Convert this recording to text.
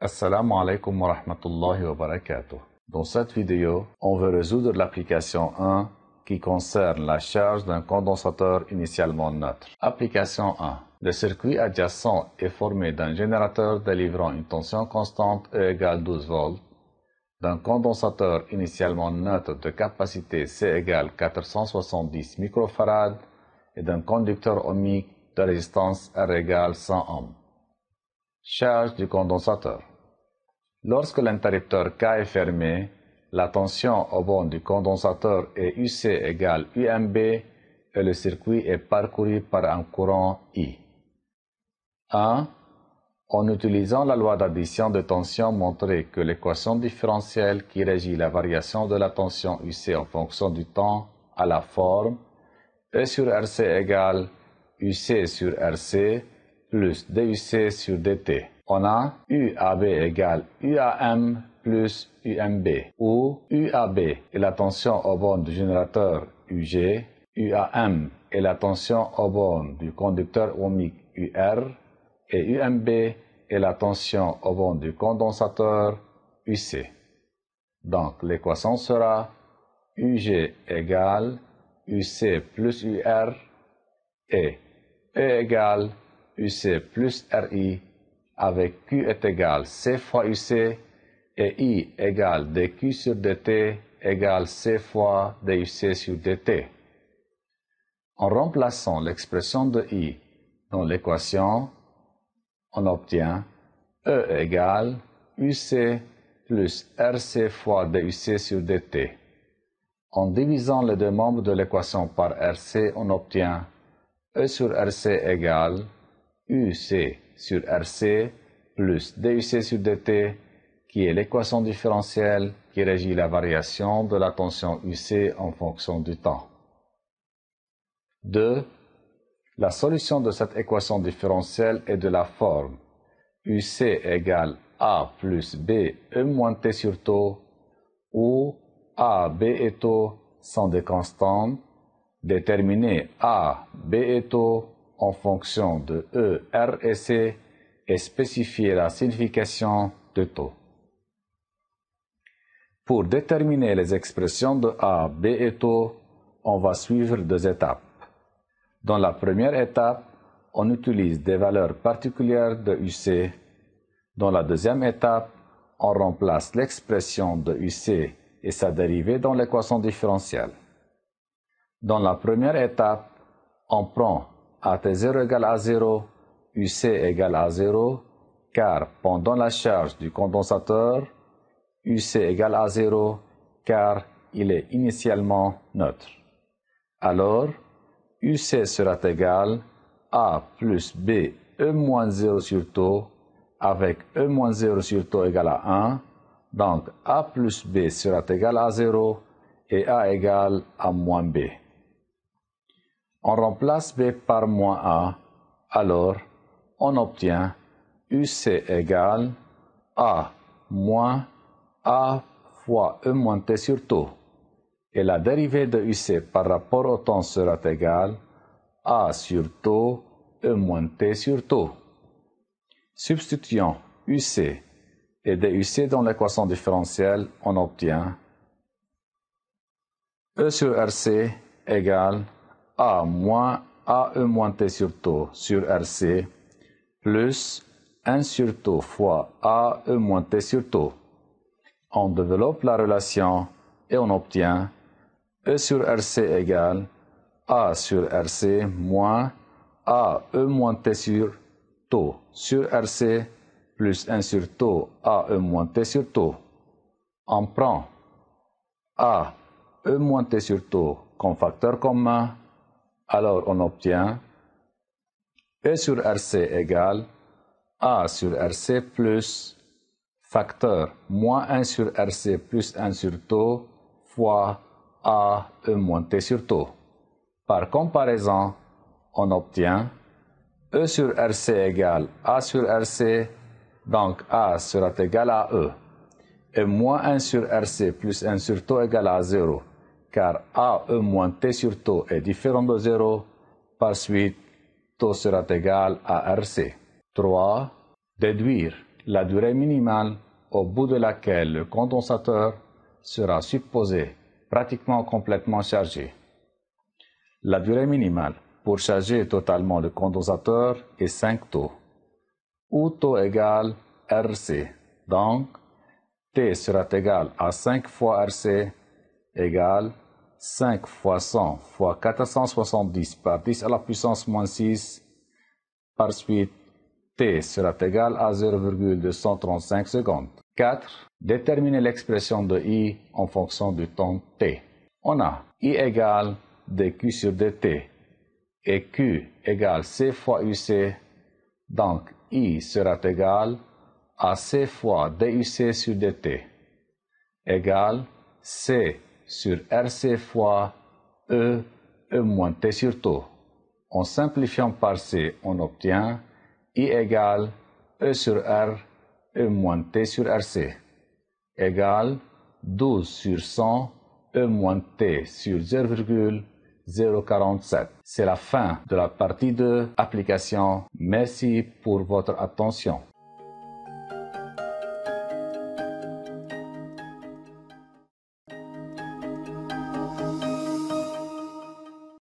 Assalamu alaikum wa rahmatullahi wa barakatuh. Dans cette vidéo, on veut résoudre l'application 1 qui concerne la charge d'un condensateur initialement neutre. Application 1. Le circuit adjacent est formé d'un générateur délivrant une tension constante E égale 12 volts, d'un condensateur initialement neutre de capacité C égale 470 microfarad et d'un conducteur ohmique de résistance R égale 100 ohms. Charge du condensateur. Lorsque l'interrupteur K est fermé, la tension au bornes du condensateur est UC égale UMB et le circuit est parcouru par un courant I. 1. En utilisant la loi d'addition de tension, montrer que l'équation différentielle qui régit la variation de la tension UC en fonction du temps a la forme E sur RC égale UC sur RC plus DUC sur DT. On a UAB égale UAM plus UMB, où UAB est la tension aux bornes du générateur UG, UAM est la tension aux bornes du conducteur ohmique UR, et UMB est la tension aux bornes du condensateur UC. Donc l'équation sera UG égale UC plus UR et E égale UC plus RI avec Q est égal C fois UC et I égale dQ sur dt égale C fois DUC sur dt. En remplaçant l'expression de I dans l'équation, on obtient E égale UC plus RC fois DUC sur dt. En divisant les deux membres de l'équation par RC, on obtient E sur RC égale UC sur RC plus DUC sur dt, qui est l'équation différentielle qui régit la variation de la tension UC en fonction du temps. 2. La solution de cette équation différentielle est de la forme UC égale A plus B E moins T sur tau, où A, B et tau sont des constantes. Déterminer A, B et tau en fonction de E, R et C et spécifier la signification de taux. Pour déterminer les expressions de A, B et tau, on va suivre deux étapes. Dans la première étape, on utilise des valeurs particulières de UC. Dans la deuxième étape, on remplace l'expression de UC et sa dérivée dans l'équation différentielle. Dans la première étape, on prend AT0 égale à 0, UC égale à 0, car pendant la charge du condensateur, UC égale à 0, car il est initialement neutre. Alors, UC sera égal à plus B E moins 0 sur tau, avec E moins 0 sur tau égale à 1, donc A plus B sera égal à 0 et A égale à moins B. On remplace B par moins A, alors on obtient UC égale A moins A fois E moins T sur tau. Et la dérivée de UC par rapport au temps sera égale A sur tau E moins T sur tau. Substituant UC et DUC dans l'équation différentielle, on obtient E sur RC égale A moins AE moins T sur tau sur RC plus 1 sur tau fois AE moins T sur tau. On développe la relation et on obtient E sur RC égale A sur RC moins AE moins T sur tau sur RC plus 1 sur tau AE moins T sur tau. On prend AE moins T sur tau comme facteur commun. Alors on obtient E sur RC égale A sur RC plus facteur moins 1 sur RC plus 1 sur tau fois A E moins T sur tau. Par comparaison, on obtient E sur RC égale A sur RC, donc A sera égal à E, et moins 1 sur RC plus 1 sur tau égale à 0. Car AE moins T sur tau est différent de 0, par suite, tau sera égal à RC. 3. Déduire. la durée minimale au bout de laquelle le condensateur sera supposé pratiquement complètement chargé. La durée minimale pour charger totalement le condensateur est 5 taux, où taux égale RC. Donc, T sera égal à 5 fois RC égale 5 fois 100 fois 470 par 10 à la puissance moins 6. Par suite, T sera égal à 0,235 secondes. 4. Déterminer l'expression de I en fonction du temps T. On a I égale dQ sur dt et Q égale C fois UC. Donc, I sera égal à C fois DUC sur dt égale C sur RC fois E moins T sur taux. En simplifiant par C, on obtient I égale E sur R, E moins T sur RC, égale 12 sur 100, E moins T sur 0,047. C'est la fin de la partie 2 application. Merci pour votre attention.